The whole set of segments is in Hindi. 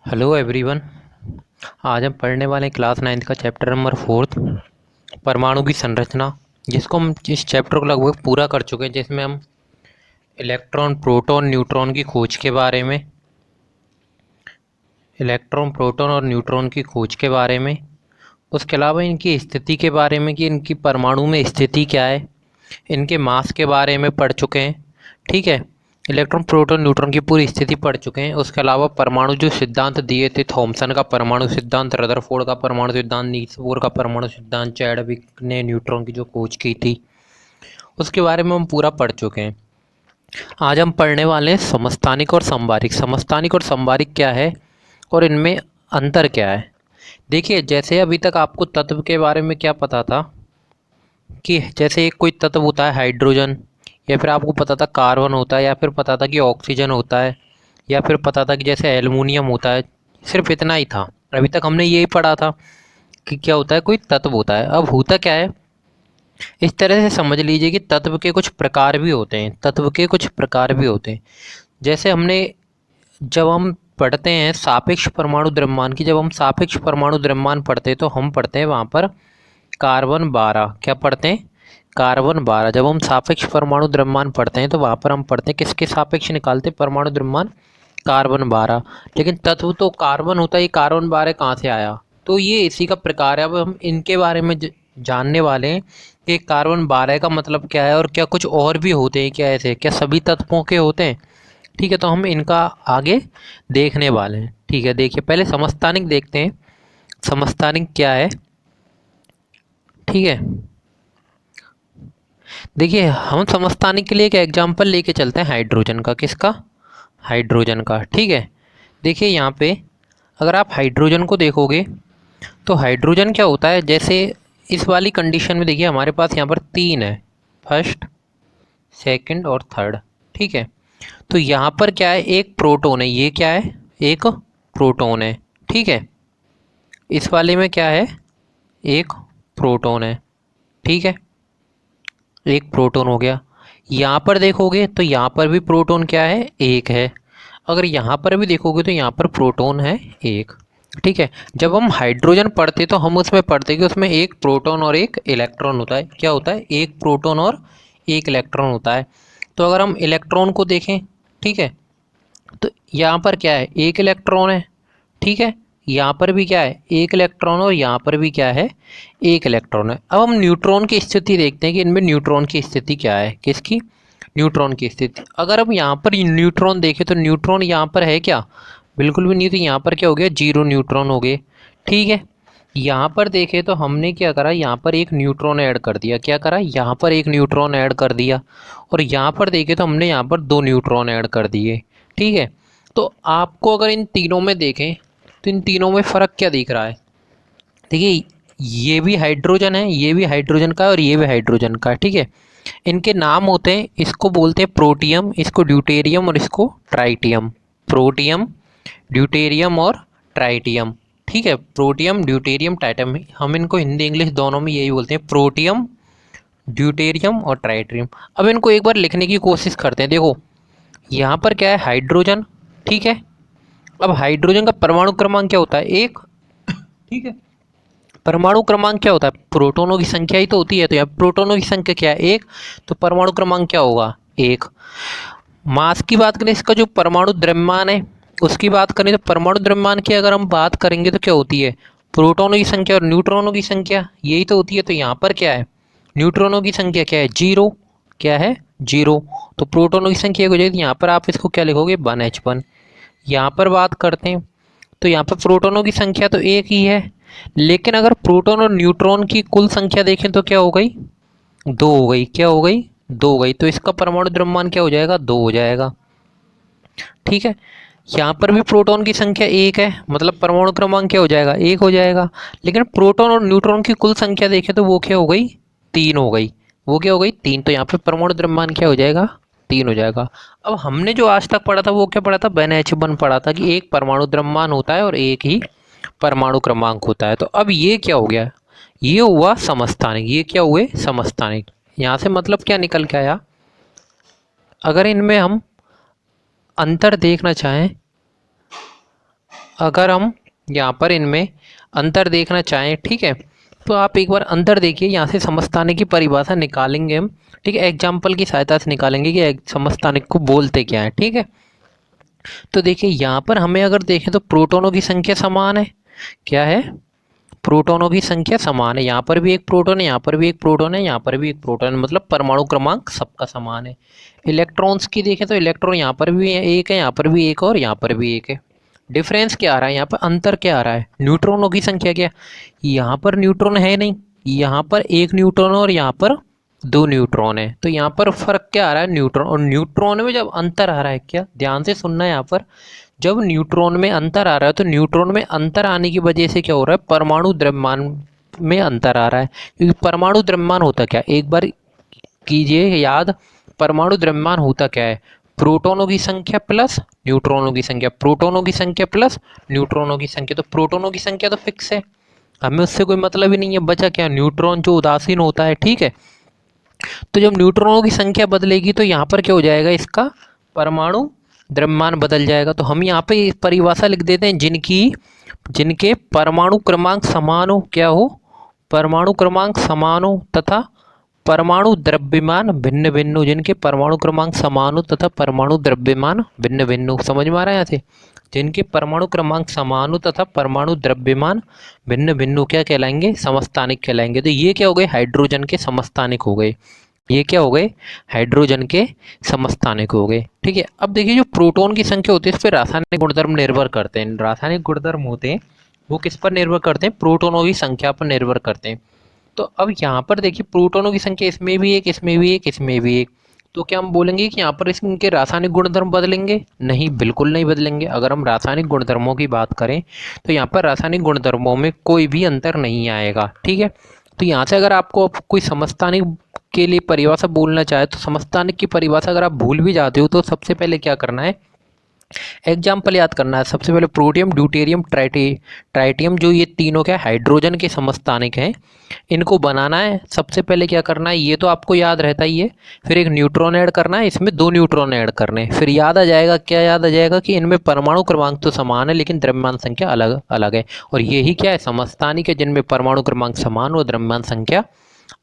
Hello everyone. आज हम पढ़ने वाले हैं क्लास 9 का चैप्टर नंबर 4 परमाणु की संरचना, जिसको हम इस चैप्टर को लगभग पूरा कर चुके हैं, जिसमें हम इलेक्ट्रॉन प्रोटॉन न्यूट्रॉन की खोज के बारे में, इलेक्ट्रॉन प्रोटॉन और न्यूट्रॉन की खोज के बारे में, उसके अलावा इनकी स्थिति के बारे में कि इनकी परमाणु में स्थिति क्या है, इनके मास के बारे में पढ़ चुके हैं। ठीक है, इलेक्ट्रॉन प्रोटॉन न्यूट्रॉन की पूरी स्थिति पढ़ चुके हैं। उसके अलावा परमाणु जो सिद्धांत दिए थे, थॉमसन का परमाणु सिद्धांत, रदरफोर्ड का परमाणु सिद्धांत, नील्स बोर का परमाणु सिद्धांत, चैडविक ने न्यूट्रॉन की जो खोज की थी, उसके बारे में हम पूरा पढ़ चुके हैं। आज हम पढ़ने वाले हैं समस्थानिक और संवारिक। समस्थानिक और संवारिक क्या है और इनमें अंतर क्या है। देखिए, जैसे अभी तक आपको तत्व के बारे में क्या पता था कि जैसे एक कोई तत्व होता है हाइड्रोजन, या फिर आपको पता था कार्बन होता है, या फिर पता था कि ऑक्सीजन होता है, या फिर पता था कि जैसे एल्युमिनियम होता है। सिर्फ इतना ही था। अभी तक हमने यही पढ़ा था कि क्या होता है, कोई तत्व होता है। अब होता क्या है, इस तरह से समझ लीजिए कि तत्व के कुछ प्रकार भी होते हैं। तत्व के कुछ प्रकार भी होते हैं। जैसे हमने, जब हम पढ़ते हैं सापेक्ष परमाणु द्रव्यमान की, जब हम सापेक्ष परमाणु द्रव्यमान पढ़ते हैं तो हम पढ़ते हैं वहाँ पर कार्बन 12। क्या पढ़ते हैं? कार्बन 12। जब हम सापेक्ष परमाणु द्रव्यमान पढ़ते हैं तो वहाँ पर हम पढ़ते हैं किसके सापेक्ष निकालते हैं परमाणु द्रव्यमान? कार्बन 12। लेकिन तत्व तो कार्बन होता है, ये कार्बन 12 कहाँ से आया? तो ये इसी का प्रकार है। अब हम इनके बारे में जानने वाले हैं कि कार्बन 12 का मतलब क्या है, और क्या कुछ और भी होते हैं क्या ऐसे, क्या सभी तत्वों के होते हैं? ठीक है, तो हम इनका आगे देखने वाले हैं। ठीक है, देखिए पहले समस्थानिक देखते हैं। समस्थानिक क्या है? ठीक है, देखिए हम समस्थानिक के लिए एक एग्जांपल लेके चलते हैं हाइड्रोजन का। किसका? हाइड्रोजन का। ठीक है, देखिए यहाँ पे अगर आप हाइड्रोजन को देखोगे तो हाइड्रोजन क्या होता है, जैसे इस वाली कंडीशन में देखिए हमारे पास यहाँ पर 3 है, फर्स्ट, सेकंड और थर्ड। ठीक है, तो यहाँ पर क्या है, एक प्रोटॉन है। ये क्या है? एक प्रोटॉन है। ठीक है, इस वाले में क्या है? एक प्रोटॉन है। ठीक है, एक प्रोटॉन हो गया। यहाँ पर देखोगे तो यहाँ पर भी प्रोटॉन क्या है? एक है। अगर यहाँ पर भी देखोगे तो यहाँ पर प्रोटॉन है एक। ठीक है, जब हम हाइड्रोजन पढ़ते तो हम उसमें पढ़ते कि उसमें एक प्रोटॉन और एक इलेक्ट्रॉन होता है। क्या होता है? एक प्रोटॉन और एक इलेक्ट्रॉन होता है। तो अगर हम इलेक्ट्रॉन को देखें, ठीक है, तो यहाँ पर क्या है? एक इलेक्ट्रॉन है। ठीक है, यहाँ पर भी क्या है? एक इलेक्ट्रॉन, और यहाँ पर भी क्या है? एक इलेक्ट्रॉन है। अब हम न्यूट्रॉन की स्थिति देखते हैं कि इनमें न्यूट्रॉन की स्थिति क्या है। किसकी? न्यूट्रॉन की स्थिति। अगर हम यहाँ पर न्यूट्रॉन देखें तो न्यूट्रॉन यहाँ पर है क्या? बिल्कुल भी नहीं। तो यहाँ पर क्या हो गया? 0 न्यूट्रॉन हो गए। ठीक है, यहाँ पर देखें तो हमने क्या करा, यहाँ पर एक न्यूट्रॉन ऐड कर दिया। क्या करा? यहाँ पर एक न्यूट्रॉन ऐड कर दिया। और यहाँ पर देखें तो हमने यहाँ पर 2 न्यूट्रॉन ऐड कर दिए। ठीक है, तो आपको अगर इन तीनों में देखें तो इन तीनों में फ़र्क क्या दिख रहा है? देखिए, ये भी हाइड्रोजन है, ये भी हाइड्रोजन का है, और ये भी हाइड्रोजन का है। ठीक है, इनके नाम होते हैं, इसको बोलते हैं प्रोटियम, इसको ड्यूटेरियम और इसको ट्राइटियम। प्रोटियम, ड्यूटेरियम और ट्राइटियम। ठीक है, प्रोटियम, ड्यूटेरियम, टाइटम, हम इनको हिंदी इंग्लिश दोनों में यही बोलते हैं, प्रोटियम, ड्यूटेरियम और ट्राइटियम। अब इनको एक बार लिखने की कोशिश करते हैं। देखो यहाँ पर क्या है? हाइड्रोजन। ठीक है, अब हाइड्रोजन का परमाणु क्रमांक क्या होता है? एक। ठीक है, परमाणु क्रमांक क्या होता है? प्रोटॉनों की संख्या ही तो होती है। तो यहाँ प्रोटॉनों की संख्या क्या है? एक। तो परमाणु क्रमांक क्या होगा? एक। मास की बात करें, इसका जो परमाणु द्रव्यमान है उसकी बात करें, तो परमाणु द्रव्यमान की अगर हम बात करेंगे तो क्या होती है? प्रोटॉनों की संख्या और न्यूट्रॉनों की संख्या, यही तो होती है। तो यहाँ पर क्या है? न्यूट्रॉनों की संख्या क्या है? 0। क्या है? 0। तो प्रोटॉनों की संख्या एक हो जाएगी। यहाँ पर आप इसको क्या लिखोगे? 1H1। यहाँ पर बात करते हैं तो यहाँ पर प्रोटॉनों की संख्या तो एक ही है, लेकिन अगर प्रोटॉन और न्यूट्रॉन की कुल संख्या देखें तो क्या हो गई? 2 हो गई। क्या हो गई? 2 हो गई। तो इसका परमाणु द्रव्यमान क्या हो जाएगा? 2 हो जाएगा। ठीक है, यहाँ पर भी प्रोटॉन की संख्या एक है, मतलब परमाणु क्रमांक क्या हो जाएगा? 1 हो जाएगा। लेकिन प्रोटॉन और न्यूट्रॉन की कुल संख्या देखें तो वो क्या हो गई? 3 हो गई। वो क्या हो गई? 3। तो यहाँ पे परमाणु द्रव्यमान क्या हो जाएगा? 3 हो जाएगा। अब हमने जो आज तक पढ़ा था वो क्या पढ़ा था? NH1 पढ़ा था कि एक परमाणु द्रव्यमान होता है और एक ही परमाणु क्रमांक होता है। तो अब ये क्या हो गया? ये हुआ समस्थानिक। ये क्या हुए? समस्थानिक। यहाँ से मतलब क्या निकल के आया? अगर इनमें हम अंतर देखना चाहें, अगर हम यहाँ पर इनमें अंतर देखना चाहें, ठीक है, तो आप एक बार अंतर देखिए। यहाँ से समस्थानिक की परिभाषा निकालेंगे हम, ठीक है, एग्जाम्पल की सहायता से निकालेंगे कि समस्थानिक को बोलते क्या है, ठीक है। तो देखिए यहाँ पर हमें अगर देखें तो प्रोटॉनों की संख्या समान है। क्या है? प्रोटॉनों की संख्या समान है। यहाँ पर भी एक प्रोटॉन है, यहाँ पर भी एक प्रोटॉन है, यहाँ पर भी एक प्रोटॉन है, मतलब परमाणु क्रमांक सबका समान है। इलेक्ट्रॉन्स की देखें तो इलेक्ट्रॉन यहाँ पर भी एक है, यहाँ पर भी एक और यहाँ पर भी एक है। डिफरेंस क्या आ रहा है यहाँ पर? अंतर क्या आ रहा है? न्यूट्रॉनों की संख्या क्या? यहाँ पर न्यूट्रॉन है नहीं, यहाँ पर एक न्यूट्रॉन और यहाँ पर दो न्यूट्रॉन है। तो यहाँ पर फर्क क्या आ रहा है? न्यूट्रॉन और न्यूट्रॉन में जब अंतर आ रहा है, क्या ध्यान से सुनना है यहाँ पर, जब न्यूट्रॉन में अंतर आ रहा है तो न्यूट्रॉन में अंतर आने की वजह से क्या हो रहा है? परमाणु द्रव्यमान में अंतर आ रहा है। क्योंकि परमाणु द्रव्यमान होता क्या? एक बार कीजिए याद, परमाणु द्रव्यमान होता क्या है? प्रोटॉनों की संख्या प्लस न्यूट्रॉनों की संख्या, प्रोटॉनों की संख्या प्लस न्यूट्रॉनों की संख्या। तो प्रोटॉनों की संख्या तो फिक्स है, हमें उससे कोई मतलब ही नहीं है। बचा क्या? न्यूट्रॉन जो उदासीन होता है, ठीक है। तो जब न्यूट्रॉनों की संख्या बदलेगी तो यहाँ पर क्या हो जाएगा? इसका परमाणु द्रव्यमान बदल जाएगा। तो हम यहाँ पे परिभाषा लिख देते हैं, जिनके परमाणु क्रमांक समान हो, क्या हो? परमाणु क्रमांक समान हो तथा परमाणु द्रव्यमान भिन्न भिन्न हो। जिनके परमाणु क्रमांक समान हो तथा परमाणु द्रव्यमान भिन्न भिन्न हो। समझ में आ रहा है यहाँ से? जिनके परमाणु क्रमांक समान हो तथा परमाणु द्रव्यमान भिन्न भिन्न हो, क्या कहलाएंगे? समस्थानिक कहलाएंगे। तो ये क्या हो गए? हाइड्रोजन के समस्थानिक हो गए। ये क्या हो गए? हाइड्रोजन के समस्थानिक हो गए, ठीक है। अब देखिए, जो प्रोटॉन की संख्या होती है इस पर रासायनिक गुणधर्म निर्भर करते हैं। रासायनिक गुणधर्म होते हैं वो किस पर निर्भर करते हैं? प्रोटॉनों की संख्या पर निर्भर करते हैं। तो अब यहाँ पर देखिए, प्रोटॉनों की संख्या इसमें भी एक, इसमें भी एक, इसमें भी एक। तो क्या हम बोलेंगे कि यहाँ पर इनके रासायनिक गुणधर्म बदलेंगे? नहीं, बिल्कुल नहीं बदलेंगे। अगर हम रासायनिक गुणधर्मों की बात करें तो यहाँ पर रासायनिक गुणधर्मों में कोई भी अंतर नहीं आएगा, ठीक है। तो यहाँ से अगर आपको कोई समस्थानिक के लिए परिभाषा बोलना चाहे तो समस्थानिक की परिभाषा अगर आप भूल भी जाते हो तो सबसे पहले क्या करना है? एग्जाम्पल याद करना है। सबसे पहले प्रोटियम, ड्यूटेरियम, ट्राइटियम, जो ये तीनों क्या हाइड्रोजन के समस्थानिक हैं, इनको बनाना है। सबसे पहले क्या करना है? ये तो आपको याद रहता ही है। फिर एक न्यूट्रॉन ऐड करना है, इसमें दो न्यूट्रॉन ऐड करने हैं। फिर याद आ जाएगा, क्या याद आ जाएगा? कि इनमें परमाणु क्रमांक तो समान है लेकिन द्रव्यमान संख्या अलग अलग है। और यही क्या है? समस्थानिक है, जिनमें परमाणु क्रमांक समान हो, द्रव्यमान संख्या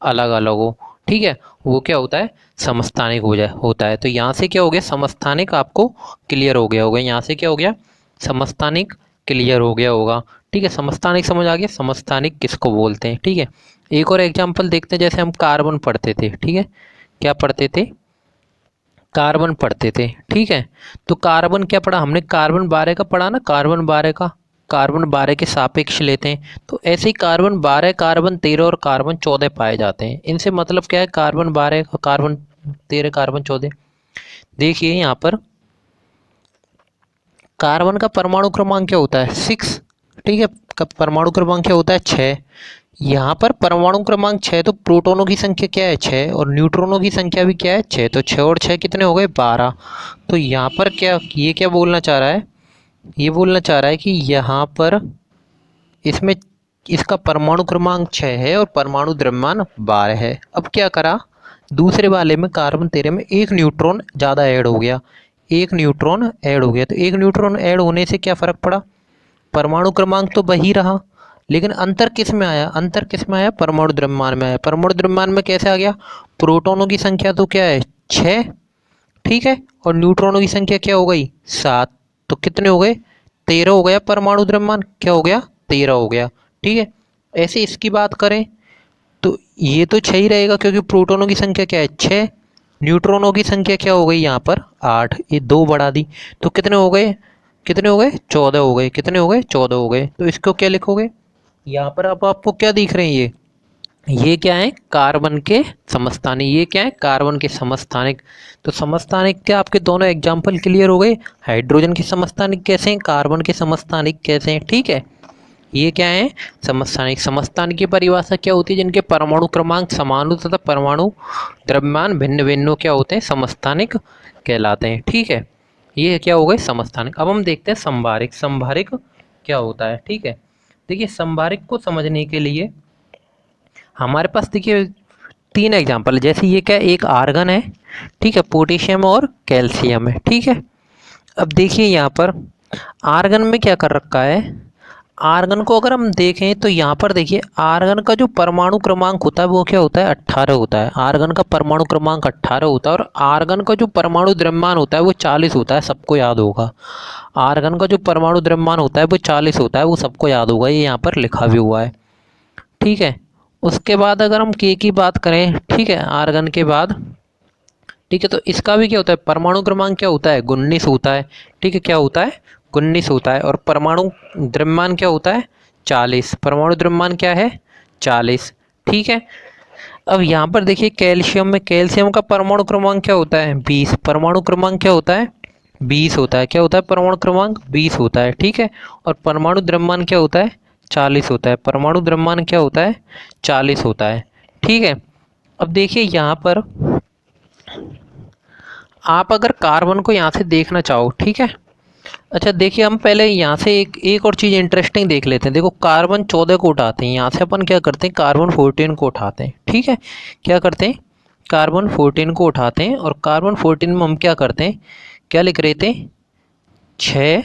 अलग अलग हो, ठीक है। वो क्या होता है? समस्थानिक होता है। तो यहाँ से क्या हो गया? समस्थानिक आपको क्लियर हो गया होगा। यहाँ से क्या हो गया? समस्थानिक क्लियर हो गया होगा, ठीक है। समस्थानिक समझ आ गया, समस्थानिक किसको बोलते हैं, ठीक है। एक और एग्जांपल देखते हैं। जैसे हम कार्बन पढ़ते थे, ठीक है, क्या पढ़ते थे? कार्बन पढ़ते थे, ठीक है। तो कार्बन क्या पढ़ा हमने? कार्बन 12 का पढ़ा ना, कार्बन 12 का, कार्बन 12 के सापेक्ष लेते हैं। तो ऐसे ही कार्बन 12, कार्बन 13 और कार्बन 14 पाए जाते हैं। इनसे मतलब क्या है? Carbon 12, carbon 13, carbon 14। देखिए यहाँ पर कार्बन का परमाणु क्रमांक क्या होता है? 6, ठीक है। परमाणु क्रमांक क्या होता है? 6। यहाँ पर परमाणु क्रमांक 6, तो प्रोटॉनों की संख्या क्या है? 6। और न्यूट्रॉनों की संख्या भी क्या है? 6। तो 6 और 6 कितने हो गए? 12। तो यहाँ पर क्या, ये क्या बोलना चाह रहा है? ये बोलना चाह रहा है कि यहाँ पर इसमें इसका परमाणु क्रमांक 6 है और परमाणु द्रव्यमान 12 है। अब क्या करा? दूसरे वाले में कार्बन 13 में एक न्यूट्रॉन ज़्यादा ऐड हो गया, एक न्यूट्रॉन ऐड हो गया। तो एक न्यूट्रॉन ऐड होने से क्या फ़र्क पड़ा? परमाणु क्रमांक तो वही रहा लेकिन अंतर किस में आया? अंतर किस में आया? परमाणु द्रव्यमान में आया। परमाणु द्रव्यमान में कैसे आ गया? प्रोटॉनों की संख्या तो क्या है? 6, ठीक है। और न्यूट्रॉनों की संख्या क्या हो गई? 7। तो कितने हो गए? 13 हो गया परमाणु द्रव्यमान। क्या हो गया? 13 हो गया, ठीक है। ऐसे इसकी बात करें तो ये तो 6 ही रहेगा क्योंकि प्रोटॉनों की संख्या क्या है? 6। न्यूट्रॉनों की संख्या क्या हो गई यहाँ पर? 8। ये 2 बढ़ा दी तो कितने हो गए? कितने हो गए? 14 हो गए। कितने हो गए? 14 हो गए। तो इसको क्या लिखोगे? यहाँ पर अब आपको क्या दिख रहे हैं? ये क्या है? कार्बन के समस्थानिक। ये क्या है? कार्बन के समस्थानिक। तो समस्थानिक क्या आपके दोनों एग्जाम्पल क्लियर हो गए? हाइड्रोजन के समस्थानिक कैसे हैं, कार्बन के समस्थानिक कैसे हैं, ठीक है। ये क्या है? समस्थानिक। समस्थानिक की परिभाषा क्या होती है? जिनके परमाणु क्रमांक समान हो तथा परमाणु द्रव्यमान भिन्न भिन्न क्या होते हैं? समस्थानिक कहलाते हैं, ठीक है। ये क्या हो गए? समस्थानिक। अब हम देखते हैं संभारिक। संभारिक क्या होता है, ठीक है। देखिए, संभारिक को समझने के लिए हमारे पास देखिए 3 एग्जाम्पल। जैसे ये क्या, एक आर्गन है, ठीक है, पोटेशियम और कैल्शियम है, ठीक है। अब देखिए यहाँ पर आर्गन में क्या कर रखा है, आर्गन को अगर हम देखें तो यहाँ पर देखिए आर्गन का जो परमाणु क्रमांक होता है वो क्या होता है, 18 होता है। आर्गन का परमाणु क्रमांक 18 होता है और आर्गन का जो परमाणु द्रव्यमान होता है वो 40 होता है, सबको याद होगा। आर्गन का जो परमाणु द्रव्यमान होता है वो 40 होता है, वो सबको याद होगा, ये यहाँ पर लिखा भी हुआ है। ठीक है, उसके बाद अगर हम के की बात करें, ठीक है, आर्गन के बाद, ठीक है, तो इसका भी क्या होता है, परमाणु क्रमांक क्या होता है, 19 होता है। ठीक है, क्या होता है, 19 होता है। और परमाणु द्रव्यमान क्या होता है, 40। परमाणु द्रव्यमान क्या है, 40। ठीक है, अब यहाँ पर देखिए कैल्शियम में, कैल्शियम का परमाणु क्रमांक क्या होता है, 20। परमाणु क्रमांक क्या होता है, 20 होता है। क्या होता है, परमाणु क्रमांक 20 होता है। ठीक है, और परमाणु द्रव्यमान क्या होता है, 40 होता है। परमाणु द्रव्यमान क्या होता है, 40 होता है। ठीक है, अब देखिए यहाँ पर आप अगर कार्बन को यहाँ से देखना चाहो, ठीक है, अच्छा देखिए हम पहले यहाँ से एक एक और चीज़ इंटरेस्टिंग देख लेते हैं। देखो कार्बन 14 को उठाते हैं, यहाँ से अपन क्या करते हैं, कार्बन 14 को उठाते हैं। ठीक है, क्या करते हैं, कार्बन 14 को उठाते हैं और कार्बन 14 में हम क्या करते हैं, क्या लिख रहे थे, 6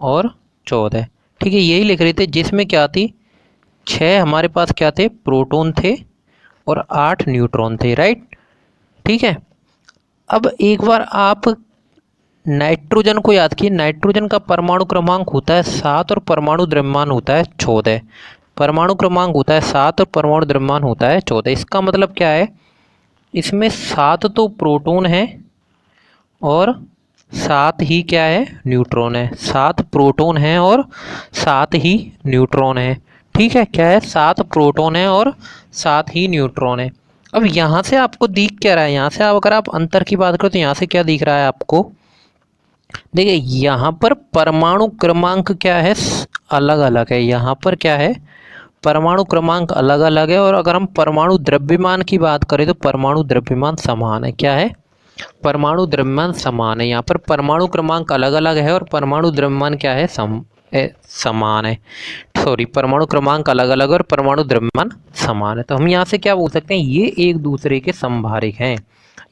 और 14। ठीक है, यही लिख रहे थे, जिसमें क्या थी, 6 हमारे पास क्या थे, प्रोटॉन थे और 8 न्यूट्रॉन थे, राइट। ठीक है, अब एक बार आप नाइट्रोजन को याद कीजिए। नाइट्रोजन का परमाणु क्रमांक होता है 7 और परमाणु द्रव्यमान होता है 14। परमाणु क्रमांक होता है 7 और परमाणु द्रव्यमान होता है 14। इसका मतलब क्या है, इसमें 7 तो प्रोटॉन है और 7 ही क्या है, न्यूट्रॉन है। 7 प्रोटॉन है और 7 ही न्यूट्रॉन है। ठीक है, क्या है, 7 प्रोटॉन है और 7 ही न्यूट्रॉन है। अब यहाँ से आपको दिख क्या रहा है, यहाँ से आप अगर आप अंतर की बात करो तो यहाँ से क्या दिख रहा है आपको, देखिए यहाँ पर परमाणु क्रमांक क्या है, अलग अलग है। यहाँ पर क्या है, परमाणु क्रमांक अलग अलग है। और अगर हम परमाणु द्रव्यमान की बात करें तो परमाणु द्रव्यमान समान है। क्या है, परमाणु द्रव्यमान समान है। यहाँ पर परमाणु क्रमांक अलग अलग है और परमाणु द्रव्यमान क्या है, समान है। सॉरी, परमाणु क्रमांक अलग अलग और परमाणु द्रव्यमान समान है। तो हम यहाँ से क्या बोल सकते हैं, ये एक दूसरे के समभारिक हैं।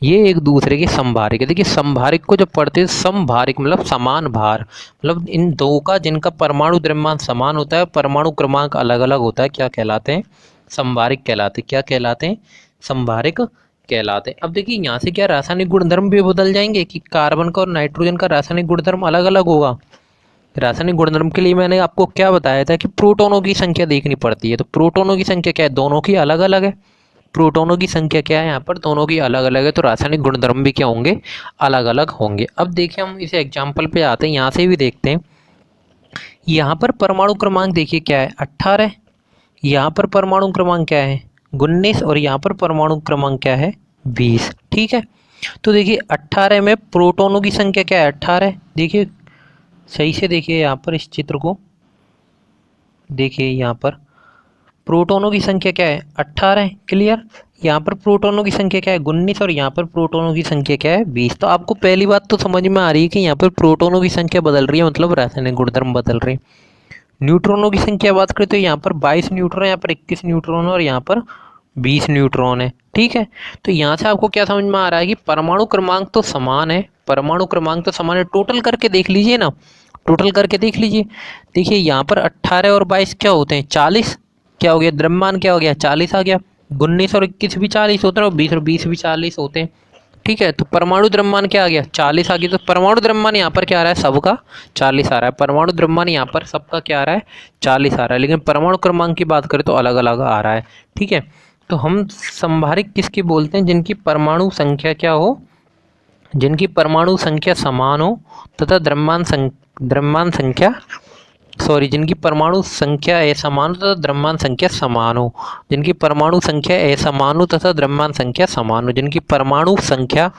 ये एक दूसरे के समभारिक है। देखिए समभारिक को जब पढ़ते हैं, समभारिक मतलब समान भार, मतलब इन दो का जिनका परमाणु द्रव्यमान समान होता है, परमाणु क्रमांक अलग अलग होता है, क्या कहलाते हैं, समभारिक कहलाते हैं। क्या कहलाते हैं, समभारिक कहलाते हैं। अब देखिए यहाँ से क्या रासायनिक गुणधर्म भी बदल जाएंगे कि कार्बन का और नाइट्रोजन का रासायनिक गुणधर्म अलग अलग होगा। रासायनिक गुणधर्म के लिए मैंने आपको क्या बताया था कि प्रोटॉनों की संख्या देखनी पड़ती है। तो प्रोटॉनों की संख्या क्या है, दोनों की अलग अलग है। प्रोटॉनों की संख्या क्या है, यहाँ पर दोनों की अलग अलग है, तो रासायनिक गुणधर्म भी क्या होंगे, अलग अलग होंगे। अब देखिए हम इस एग्जाम्पल पे आते हैं, यहाँ से भी देखते हैं। यहाँ पर परमाणु क्रमांक देखिए क्या है, 18। यहाँ पर परमाणु क्रमांक क्या है, 19। और यहाँ पर परमाणु क्रमांक क्या है, 20। ठीक है, तो देखिए 18 में प्रोटॉनों की संख्या क्या है, 18। देखिए सही से देखिए यहाँ पर इस चित्र को देखिए, यहाँ पर प्रोटॉनों की संख्या क्या है, 18। क्लियर, यहाँ पर प्रोटॉनों की संख्या क्या है, 19। और यहाँ पर प्रोटॉनों की संख्या क्या है, 20। तो आपको पहली बात तो समझ में आ रही है कि यहाँ पर प्रोटॉनों की संख्या बदल रही है, मतलब रासायनिक गुणधर्म बदल रहे हैं। न्यूट्रॉनों की संख्या बात करें तो यहाँ पर 22 न्यूट्रॉन है, यहाँ पर 21 न्यूट्रॉन है और यहाँ पर 20 न्यूट्रॉन है। ठीक है, तो यहाँ से आपको क्या समझ में आ रहा है कि परमाणु क्रमांक तो समान है, परमाणु क्रमांक तो समान है। टोटल करके देख लीजिए ना, टोटल करके देख लीजिए। देखिए यहाँ पर 18 और 22 क्या होते हैं, 40। क्या हो गया, द्रव्यमान क्या हो गया, 40 आ गया। 19 और 21 भी 40 होते हैं और 20 और 20 भी 40 होते हैं। ठीक है, तो परमाणु द्रव्यमान क्या आ गया, 40 आ गया। तो परमाणु द्रव्यमान यहाँ पर क्या आ रहा है, सबका 40 आ रहा है। परमाणु द्रव्यमान यहाँ पर सबका क्या आ रहा है, 40 आ रहा है। लेकिन परमाणु क्रमांक की बात करें तो अलग अलग आ रहा है। ठीक है, तो हम संभारिक किसकी बोलते हैं, जिनकी परमाणु संख्या क्या हो, जिनकी परमाणु संख्या समान हो तथा द्रव्यमान संख्या, सॉरी, जिनकी परमाणु संख्या असमान हो तथा द्रव्यमान संख्या समान हो। जिनकी परमाणु संख्या असमान हो तथा द्रव्यमान संख्या समान हो। जिनकी परमाणु संख्या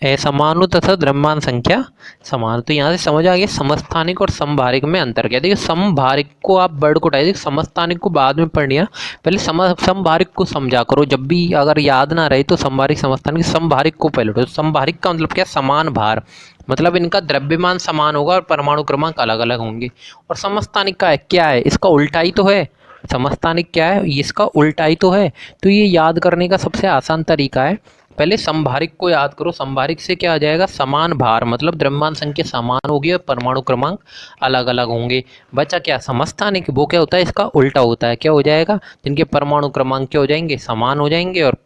असमान हो तथा द्रव्यमान संख्या समान। तो यहाँ से समझ आ गया समस्थानिक और समभारिक में अंतर क्या है। देखिए समभारिक को आप वर्ड को उठाइए, समस्थानिक को बाद में पढ़िए, पहले समभारिक को समझा करो। जब भी अगर याद ना रहे तो समभारिक समस्थानिक, समभारिक को पहले उठो। समभारिक का मतलब क्या, समान भार, मतलब इनका द्रव्यमान समान होगा और परमाणु क्रमांक अलग अलग होंगे। और समस्थानिक का है क्या है, इसका उल्टा ही तो है। समस्थानिक क्या है, इसका उल्टा ही तो है। तो ये याद करने का सबसे आसान तरीका है। पहले संभारिक को याद करो। संभारिक से क्या आ जाएगा, समान भार, मतलब द्रव्यमान संख्या समान होगी और परमाणु क्रमांक अलग अलग होंगे। बचा क्या, समस्थानिक, वो क्या होता है, इसका उल्टा होता है। क्या हो जाएगा, जिनके परमाणु क्रमांक क्या हो जाएंगे, समान हो जाएंगे और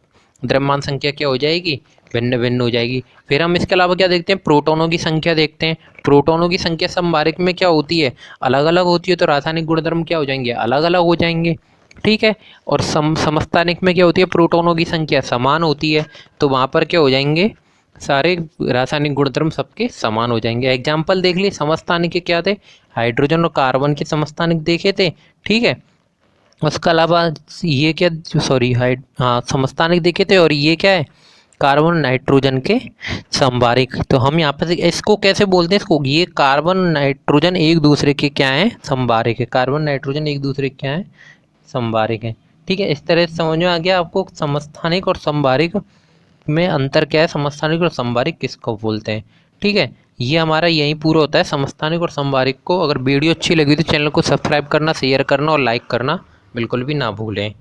द्रव्यमान संख्या क्या हो जाएगी, भिन्न भिन्न हो जाएगी। फिर हम इसके अलावा क्या देखते हैं, प्रोटॉनों की संख्या देखते हैं। प्रोटॉनों की संख्या संभारिक में क्या होती है, अलग अलग होती है, तो रासायनिक गुणधर्म क्या हो जाएंगे, अलग अलग हो जाएंगे। ठीक है। और समस्थानिक में क्या होती है, प्रोटॉनों की संख्या समान होती है, तो वहाँ पर क्या हो जाएंगे, सारे रासायनिक गुणधर्म सबके समान हो जाएंगे। एग्जाम्पल देख लिए समस्थानिक के क्या थे, हाइड्रोजन और कार्बन के समस्थानिक देखे थे। ठीक है। उसके अलावा ये क्या, सॉरी हाँ समस्थानिक देखे थे, और ये क्या है, कार्बन नाइट्रोजन के संभारिक। तो हम यहाँ पर इसको कैसे बोलते हैं, इसको, ये कार्बन नाइट्रोजन एक दूसरे के क्या है, संभारिक है। कार्बन नाइट्रोजन एक दूसरे के क्या है, संभारिक है। ठीक है। इस तरह से समझ में आ गया आपको समस्थानिक और संभारिक में अंतर क्या है, समस्थानिक और संभारिक किसको बोलते हैं। ठीक है। ये हमारा यहीं पूरा होता है समस्थानिक और संभारिक को। अगर वीडियो अच्छी लगी तो चैनल को सब्सक्राइब करना, शेयर करना और लाइक करना बिल्कुल भी ना भूलें।